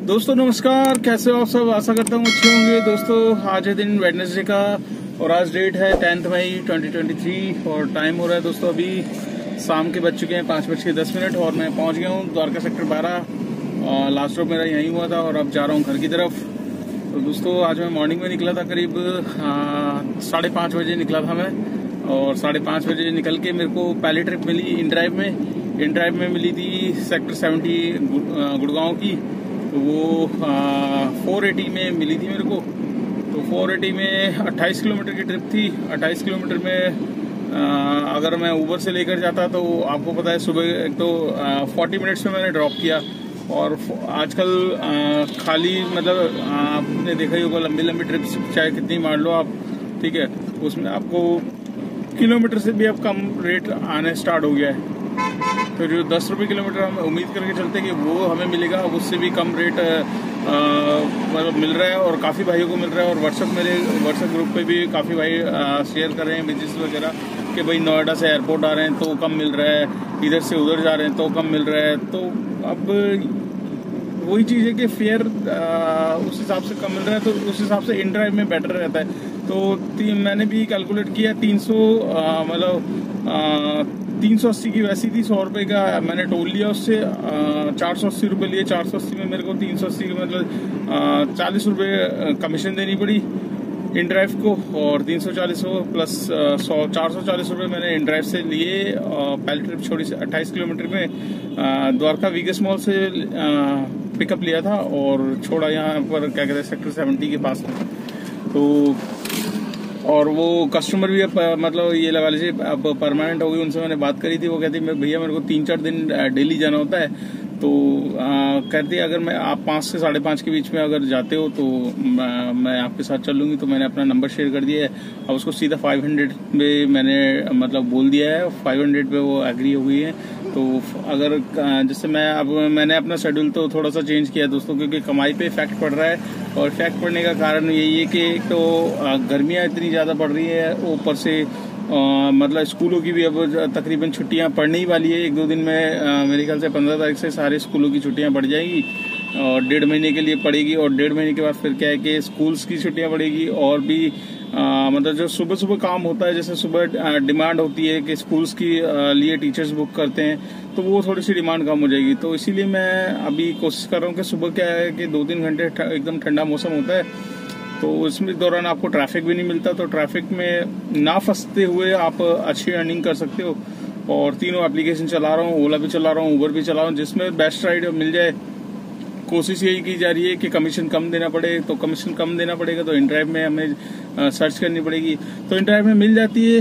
दोस्तों नमस्कार, कैसे हो आप सब। आशा करता हूँ अच्छे होंगे। दोस्तों आज है दिन वेडनेसडे का और आज डेट है 10 मई 2023 और टाइम हो रहा है दोस्तों अभी शाम के बज चुके हैं 5:10 और मैं पहुंच गया हूँ द्वारका सेक्टर 12। लास्ट ड्रॉप मेरा यहीं हुआ था और अब जा रहा हूँ घर की तरफ। तो दोस्तों आज मैं मॉर्निंग में निकला था, करीब 5:30 बजे निकला था मैं और 5:30 बजे निकल के मेरे को पहली ट्रिप मिली इन ड्राइव में मिली थी सेक्टर 70 गुड़गांव की। तो वो 480 में मिली थी मेरे को। तो 480 में 28 किलोमीटर की ट्रिप थी। 28 किलोमीटर में अगर मैं ऊबर से लेकर जाता तो आपको पता है सुबह एक तो 40 मिनट्स में मैंने ड्रॉप किया। और आजकल खाली मतलब आपने देखा ही होगा लंबी लंबी ट्रिप्स चाहे कितनी मार लो आप, ठीक है, उसमें आपको किलोमीटर से भी अब कम रेट आने स्टार्ट हो गया है। तो जो 10 रुपये किलोमीटर हम उम्मीद करके चलते कि वो हमें मिलेगा, उससे भी कम रेट मतलब मिल रहा है और काफ़ी भाइयों को मिल रहा है। और व्हाट्सएप ग्रुप पे भी काफ़ी भाई शेयर कर रहे हैं मैसेज वगैरह कि भाई नोएडा से एयरपोर्ट आ रहे हैं तो कम मिल रहा है, इधर से उधर जा रहे हैं तो कम मिल रहा है। तो अब वही चीज़ है कि फेयर उस हिसाब से कम मिल रहा है तो उस हिसाब से इन ड्राइव में बेटर रहता है। तो मैंने भी कैलकुलेट किया 380 की वैसी थी, 100 रुपये का मैंने टोल लिया, उससे 480 रुपये लिए। 480 में मेरे को 380 मतलब 40 रुपये कमीशन देनी पड़ी इन ड्राइव को और 340 प्लस 440 रुपये मैंने इन ड्राइव से लिए। पहली ट्रिप छोड़ी 28 किलोमीटर में द्वारका वीगस मॉल से पिकअप लिया था और छोड़ा यहाँ पर क्या कहते हैं सेक्टर 70 के पास में। तो और वो कस्टमर भी मतलब ये लगा लीजिए अब परमानेंट हो गई। उनसे मैंने बात करी थी, वो कहती भैया मेरे को 3-4 दिन डेली जाना होता है। तो कहती अगर आप 5 से 5:30 के बीच में अगर जाते हो तो मैं आपके साथ चल लूंगी। तो मैंने अपना नंबर शेयर कर दिया है। अब उसको सीधा 500 पे मैंने मतलब बोल दिया है, 500 पे वो एग्री हो गई है। तो अगर जैसे मैंने अपना शेड्यूल तो थोड़ा सा चेंज किया दोस्तों, क्योंकि कमाई पे इफेक्ट पड़ रहा है। और इफेक्ट पड़ने का कारण यही है कि एक तो गर्मियाँ इतनी ज़्यादा बढ़ रही है, ऊपर से मतलब स्कूलों की भी अब तकरीबन छुट्टियां पड़ने ही वाली है। 1-2 दिन में मेरे ख्याल से 15 तारीख से सारे स्कूलों की छुट्टियां बढ़ जाएगी और 1.5 महीने के लिए पड़ेगी। और 1.5 महीने के बाद फिर क्या है कि स्कूल्स की छुट्टियां पड़ेगी और भी मतलब जो सुबह सुबह काम होता है, जैसे सुबह डिमांड होती है कि स्कूल्स की लिए टीचर्स बुक करते हैं, तो वो थोड़ी सी डिमांड कम हो जाएगी। तो इसीलिए मैं अभी कोशिश कर रहा हूँ कि सुबह क्या है कि 2-3 घंटे एकदम ठंडा मौसम होता है तो इसमें दौरान आपको ट्रैफिक भी नहीं मिलता। तो ट्रैफिक में ना फंसते हुए आप अच्छी अर्निंग कर सकते हो। और तीनों एप्लीकेशन चला रहा हूँ, ओला भी चला रहा हूँ, उबर भी चला रहा हूँ, जिसमें बेस्ट राइड मिल जाए। कोशिश यही की जा रही है कि कमीशन कम देना पड़े। तो कमीशन कम देना पड़ेगा तो इन ड्राइव में हमें सर्च करनी पड़ेगी। तो इन ड्राइव में मिल जाती है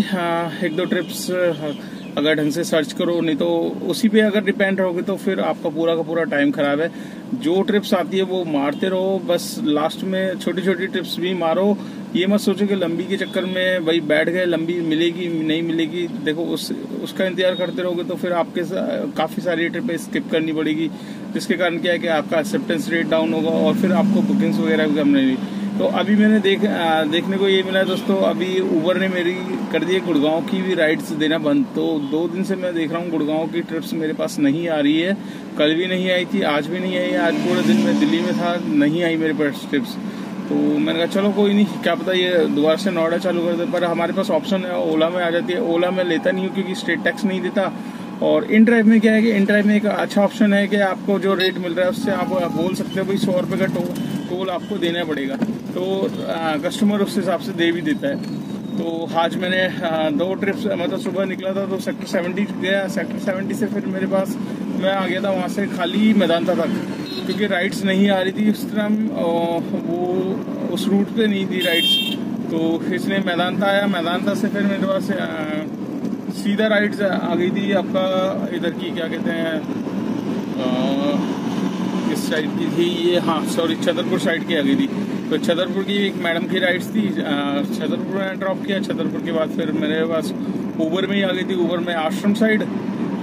1-2 ट्रिप्स अगर ढंग से सर्च करो, नहीं तो उसी पे अगर डिपेंड रहोगे तो फिर आपका पूरा का पूरा टाइम खराब है। जो ट्रिप्स आती है वो मारते रहो, बस लास्ट में छोटी छोटी ट्रिप्स भी मारो। ये मत सोचो कि लंबी के चक्कर में भाई बैठ गए, लंबी मिलेगी नहीं मिलेगी। देखो उसका इंतजार करते रहोगे तो फिर आपके काफी सारी ट्रिप स्किप करनी पड़ेगी, जिसके कारण क्या है कि आपका एक्सेप्टेंस रेट डाउन होगा और फिर आपको बुकिंग्स वगैरह भी कम नहीं। तो अभी मैंने देखने को ये मिला है दोस्तों, अभी उबर ने मेरी कर दी है गुड़गांव की भी राइड्स देना बंद। तो 2 दिन से मैं देख रहा हूँ गुड़गांव की ट्रिप्स मेरे पास नहीं आ रही है। कल भी नहीं आई थी, आज भी नहीं आई। आज पूरे दिन मैं दिल्ली में था, नहीं आई मेरे पास ट्रिप्स। तो मैंने कहा चलो कोई नहीं, क्या पता ये दोबारा से नोएडा चालू कर दे। पर हमारे पास ऑप्शन है, ओला में आ जाती है। ओला में लेता नहीं हूँ क्योंकि स्टेट टैक्स नहीं देता। और इन ड्राइव में क्या है कि इन ड्राइव में एक अच्छा ऑप्शन है कि आपको जो रेट मिल रहा है उससे आप बोल सकते हो भाई 100 रुपये का टोल आपको देना पड़ेगा। तो कस्टमर उस हिसाब से दे भी देता है। तो आज मैंने 2 ट्रिप्स मतलब सुबह निकला था तो सेक्टर 70 गया। सेक्टर 70 से फिर मेरे पास मैं आ गया था वहाँ से खाली मैदानता तक, क्योंकि राइड्स नहीं आ रही थी उस तरह, वो उस रूट पे नहीं थी राइड्स। तो इसलिए मैदानता आया। मैदानता से फिर मेरे पास सीधा राइड्स आ गई थी आपका इधर की क्या कहते हैं किस साइड की थी ये, हाँ सॉरी छतरपुर साइड की आ गई थी। तो छतरपुर की एक मैडम की राइड्स थी, छतरपुर में ड्रॉप किया। छतरपुर के बाद फिर मेरे पास उबर में ही आ गई थी, उबर में आश्रम साइड।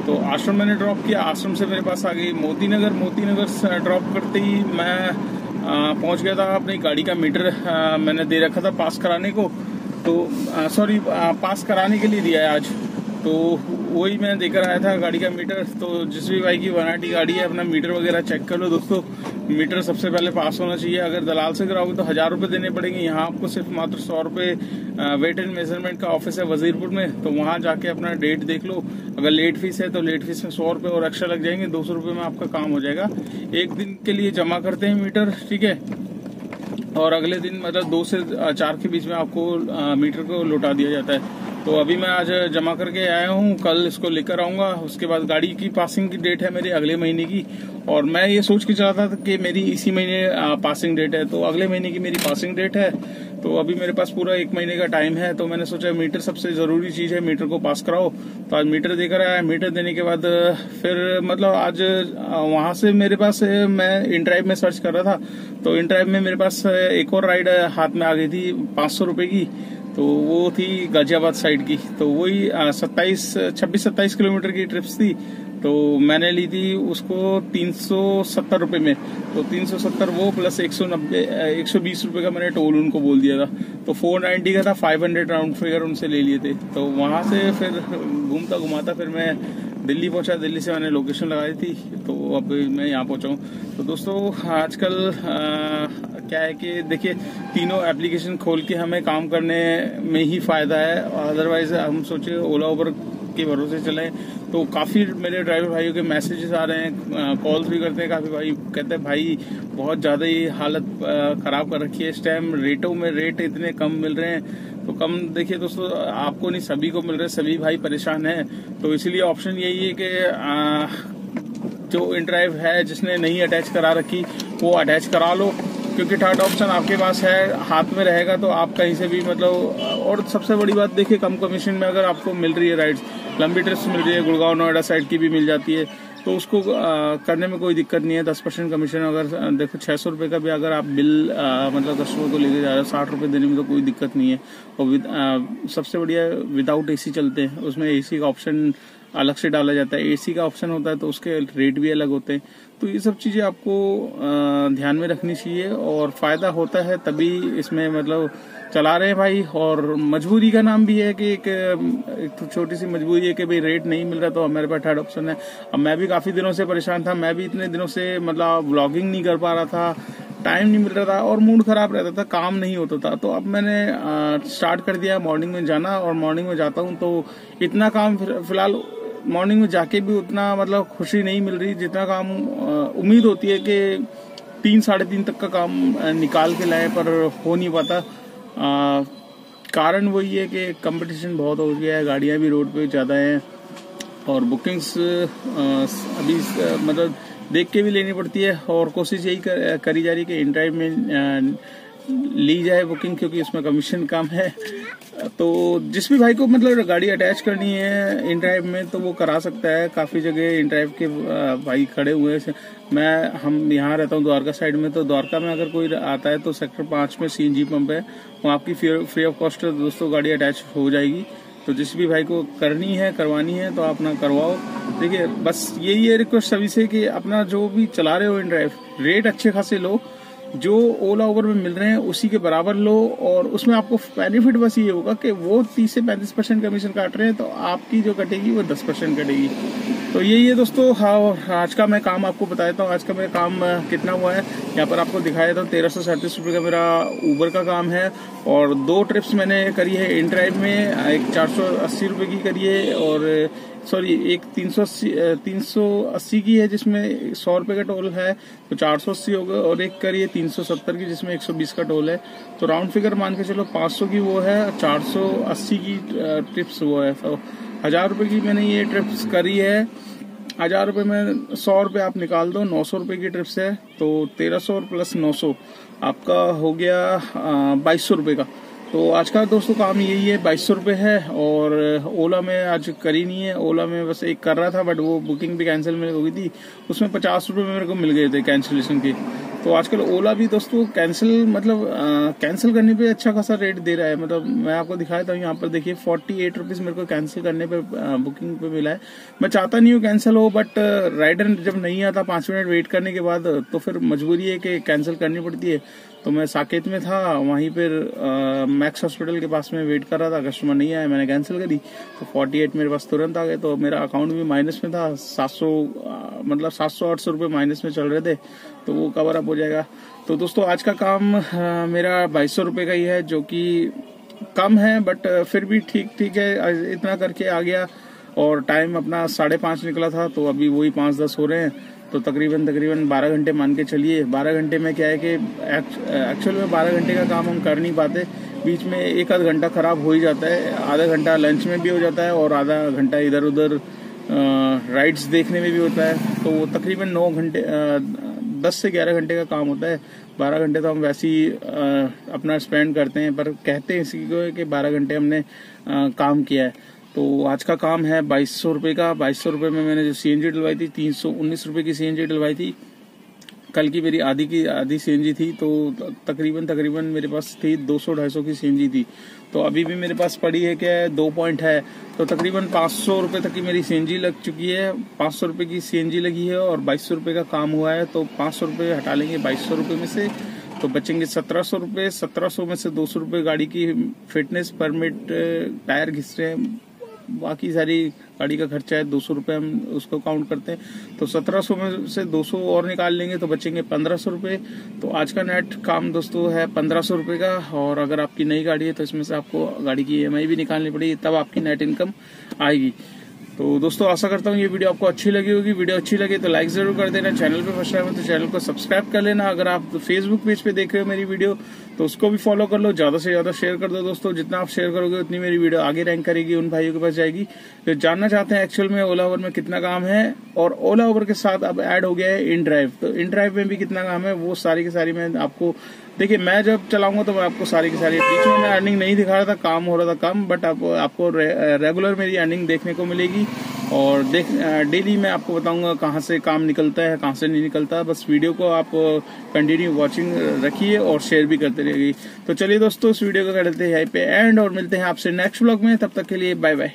तो आश्रम मैंने ड्रॉप किया, आश्रम से मेरे पास आ गई मोती नगर ड्रॉप करते ही मैं पहुंच गया था। अपनी गाड़ी का मीटर मैंने दे रखा था पास कराने को, तो सॉरी पास कराने के लिए दिया है आज। तो वही मैं देकर आया था गाड़ी का मीटर। तो जिस भी भाई की 180 गाड़ी है अपना मीटर वगैरह चेक कर लो दोस्तों, मीटर सबसे पहले पास होना चाहिए। अगर दलाल से कराओगे तो 1000 रुपये देने पड़ेंगे। यहाँ आपको सिर्फ मात्र 100 रुपये वेट एंड मेजरमेंट का ऑफिस है वजीरपुर में, तो वहाँ जाके अपना डेट देख लो। अगर लेट फीस है तो लेट फीस में 100 रुपये और एक्स्ट्रा लग जाएंगे, 200 रुपये में आपका काम हो जाएगा। एक दिन के लिए जमा करते हैं मीटर, ठीक है, और अगले दिन मतलब 2 से 4 के बीच में आपको मीटर को लौटा दिया जाता है। तो अभी मैं आज जमा करके आया हूँ, कल इसको लेकर आऊंगा। उसके बाद गाड़ी की पासिंग की डेट है मेरी अगले महीने की, और मैं ये सोच के चला था कि मेरी इसी महीने पासिंग डेट है, तो अगले महीने की मेरी पासिंग डेट है। तो अभी मेरे पास पूरा 1 महीने का टाइम है, तो मैंने सोचा मीटर सबसे जरूरी चीज है, मीटर को पास कराओ। तो आज मीटर देकर आया। मीटर देने के बाद फिर मतलब आज वहां से मेरे पास मैं इनड्राइव में सर्च कर रहा था, तो इनड्राइव में मेरे पास एक और राइड हाथ में आ गई थी 500 रुपए की। तो वो थी गाजियाबाद साइड की, तो वही 26-27 किलोमीटर की ट्रिप्स थी। तो मैंने ली थी उसको 370 रुपए में, तो 370 वो प्लस 120 रुपए का मैंने टोल उनको बोल दिया था। तो 490 का था, 500 राउंड फिगर उनसे ले लिए थे। तो वहां से फिर घूमता घुमाता फिर मैं दिल्ली पहुंचा। दिल्ली से मैंने लोकेशन लगाई थी, तो अब मैं यहाँ पहुंचा हूँ। तो दोस्तों आजकल क्या है कि देखिए, तीनों एप्लीकेशन खोल के हमें काम करने में ही फायदा है। अदरवाइज हम सोचे ओला उबर के भरोसे चलें तो काफी मेरे ड्राइवर भाइयों के मैसेजेस आ रहे हैं, कॉल्स भी करते हैं काफी भाई, कहते हैं भाई बहुत ज्यादा ही हालत खराब कर रखी है इस टाइम, रेटों में रेट इतने कम मिल रहे हैं। तो कम देखिए दोस्तों, आपको नहीं सभी को मिल रहे हैं, सभी भाई परेशान हैं। तो इसलिए ऑप्शन यही है कि जो इनड्राइव है जिसने नहीं अटैच करा रखी वो अटैच करा लो, क्योंकि थर्ड ऑप्शन आपके पास है, हाथ में रहेगा तो आप कहीं से भी मतलब। और सबसे बड़ी बात देखिए, कम कमीशन में अगर आपको मिल रही है राइड्स, लंबी ट्रिप्स मिल रही है, गुड़गांव नोएडा साइड की भी मिल जाती है, तो उसको करने में कोई दिक्कत नहीं है। 10% कमीशन अगर देखो 600 रुपये का भी अगर आप बिल मतलब कस्टमर को लेके जा रहे हो, 60 रुपये देने में तो कोई दिक्कत नहीं है। और सबसे बढ़िया विदाउट एसी चलते हैं, उसमें एसी का ऑप्शन अलग से डाला जाता है, एसी का ऑप्शन होता है तो उसके रेट भी अलग होते हैं। तो ये सब चीजें आपको ध्यान में रखनी चाहिए, और फायदा होता है तभी इसमें मतलब चला रहे हैं भाई। और मजबूरी का नाम भी है कि एक तो छोटी सी मजबूरी है कि भाई रेट नहीं मिल रहा, तो हमारे पास थर्ड ऑप्शन है। अब मैं भी काफी दिनों से परेशान था, मैं भी इतने दिनों से मतलब व्लॉगिंग नहीं कर पा रहा था, टाइम नहीं मिल रहा था और मूड खराब रहता था, काम नहीं होता था। तो अब मैंने स्टार्ट कर दिया मॉर्निंग में जाना, और मॉर्निंग में जाता हूँ तो इतना काम फिलहाल मॉर्निंग में जाके भी उतना मतलब खुशी नहीं मिल रही जितना काम उम्मीद होती है कि 3-3:30 तक का काम निकाल के लाए, पर हो नहीं पाता। कारण वही है कि कंपटीशन बहुत हो गया है, गाड़ियां भी रोड पे ज्यादा हैं, और बुकिंग्स अभी मतलब देख के भी लेनी पड़ती है। और कोशिश यही करी जा रही है कि इनड्राइव में ली जाए बुकिंग, क्योंकि उसमें कमीशन कम है। तो जिस भी भाई को मतलब गाड़ी अटैच करनी है इनड्राइव में तो वो करा सकता है। काफी जगह इनड्राइव के भाई खड़े हुए हैं। हम यहाँ रहता हूँ द्वारका साइड में, तो द्वारका में अगर कोई आता है तो सेक्टर 5 में CNG पंप है, वहाँ आपकी फ्री ऑफ कॉस्ट दोस्तों गाड़ी अटैच हो जाएगी। तो जिस भी भाई को करनी है करवानी है तो अपना करवाओ। देखिए बस यही है रिक्वेस्ट सभी से कि अपना जो भी चला रहे हो इनड्राइव, रेट अच्छे खासे लो, जो ओला उबर में मिल रहे हैं उसी के बराबर लो, और उसमें आपको बेनिफिट बस ये होगा कि वो 30 से 35% कमीशन काट रहे हैं, तो आपकी जो कटेगी वो 10% कटेगी। तो यही है दोस्तों। हाँ, आज का मैं काम आपको बता देता हूँ, आज का मेरा काम कितना हुआ है यहाँ पर आपको दिखाया देता हूँ। 1337 रुपये का मेरा उबर का काम है, और 2 ट्रिप्स मैंने करी है इनड्राइव में, एक 480 रुपये की करी है, और सॉरी एक 380 की है जिसमें 100 रुपये का टोल है, तो 480 होगा, और एक करिए 370 की जिसमें 120 का टोल है। तो राउंड फिगर मान के चलो 500 की वो है, 480 की ट्रिप्स वो है। तो 1000 रुपये की मैंने ये ट्रिप्स करी है। 1000 रुपये में 100 रुपये आप निकाल दो, 900 रुपये की ट्रिप्स है, तो 1300 प्लस 900 आपका हो गया 2200 रुपये का। तो आज का दोस्तों काम यही है, 2200 रुपये है। और ओला में आज करी नहीं है, ओला में बस एक कर रहा था, बट वो बुकिंग भी कैंसिल हो गई थी, उसमें 50 रुपये मेरे को मिल गए थे कैंसिलेशन के। तो आजकल ओला भी दोस्तों कैंसिल मतलब कैंसिल करने पे अच्छा खासा रेट दे रहा है। मतलब मैं आपको दिखाया था यहाँ पर देखिए 48 रुपीज मेरे को कैंसिल करने पे बुकिंग पे मिला है। मैं चाहता नहीं हूँ कैंसिल हो, बट राइडर जब नहीं आता 5 मिनट वेट करने के बाद तो फिर मजबूरी है कि कैंसिल करनी पड़ती है। तो मैं साकेत में था, वहीं पर मैक्स हॉस्पिटल के पास में वेट कर रहा था, कस्टमर नहीं आया, मैंने कैंसिल करी। तो 48 मेरे पास तुरंत आ गए। तो मेरा अकाउंट भी माइनस में था, 700 मतलब 700-800 रुपये माइनस में चल रहे थे, तो वो कवर अप हो जाएगा। तो दोस्तों आज का काम मेरा 2200 रुपये का ही है, जो कि कम है बट फिर भी ठीक है, इतना करके आ गया। और टाइम अपना 5:30 निकला था, तो अभी वही 5:10 हो रहे हैं, तो तकरीबन 12 घंटे मान के चलिए। 12 घंटे में क्या है कि एक्चुअल में 12 घंटे का काम हम कर नहीं पाते, बीच में 1 आध घंटा खराब हो ही जाता है, आधा घंटा लंच में भी हो जाता है और आधा घंटा इधर उधर राइड्स देखने में भी होता है। तो वो तकरीबन 9 घंटे 10 से 11 घंटे का काम होता है। 12 घंटे तो हम वैसे ही अपना स्पेंड करते हैं, पर कहते हैं इसी को कि 12 घंटे हमने काम किया है। तो आज का काम है 2200 रुपये का। 2200 रुपये में मैंने जो सीएनजी डलवाई थी, 319 रुपये की सीएनजी डलवाई थी। कल की मेरी आधी सीएनजी थी, तो तकरीबन मेरे पास थी 200-250 की सीएनजी थी। तो अभी भी मेरे पास पड़ी है क्या 2 पॉइंट है, तो तकरीबन 500 रुपये तक की मेरी सीएनजी लग चुकी है। 500 रुपये की सीएनजी लगी है और 2200 रुपये का काम हुआ है। तो 500 रुपये हटा लेंगे 2200 रुपये में से, तो बचेंगे 1700 रुपये। 1700 में से 200 रुपये गाड़ी की फिटनेस परमिट, टायर घिस रहे हैं, बाकी सारी गाड़ी का खर्चा है 200 रुपये, हम उसको काउंट करते हैं। तो 1700 में से 200 और निकाल लेंगे तो बचेंगे 1500 रुपये। तो आज का नेट काम दोस्तों है 1500 रुपये का। और अगर आपकी नई गाड़ी है तो इसमें से आपको गाड़ी की EMI भी निकालनी पड़ेगी, तब आपकी नेट इनकम आएगी। तो दोस्तों आशा करता हूँ ये वीडियो आपको अच्छी लगी होगी। वीडियो अच्छी लगे तो लाइक जरूर कर देना। चैनल पे फर्स्ट टाइम है तो चैनल को सब्सक्राइब कर लेना। अगर आप फेसबुक पेज पे देख रहे हो मेरी वीडियो तो उसको भी फॉलो कर लो, ज्यादा से ज्यादा शेयर कर दो दोस्तों। जितना आप शेयर करोगे उतनी मेरी वीडियो आगे रैंक करेगी, उन भाइयों के पास जाएगी जो जानना चाहते हैं एक्चुअल में ओला उबर में कितना काम है। और ओला उबर के साथ अब ऐड हो गया है इन ड्राइव, तो इन ड्राइव में भी कितना काम है वो सारी की सारी मैं आपको, देखिए मैं जब चलाऊंगा तो मैं आपको सारी की सारी, बीच में मैं अर्निंग नहीं दिखा रहा था, काम हो रहा था कम, बट आपको रेगुलर मेरी अर्निंग देखने को मिलेगी। और डेली मैं आपको बताऊंगा कहाँ से काम निकलता है, कहाँ से नहीं निकलता। बस वीडियो को आप कंटिन्यू वॉचिंग रखिए और शेयर भी करते रहिए। तो चलिए दोस्तों इस वीडियो को करते हैं यहीं पे एंड, और मिलते हैं आपसे नेक्स्ट व्लॉग में। तब तक के लिए बाय बाय।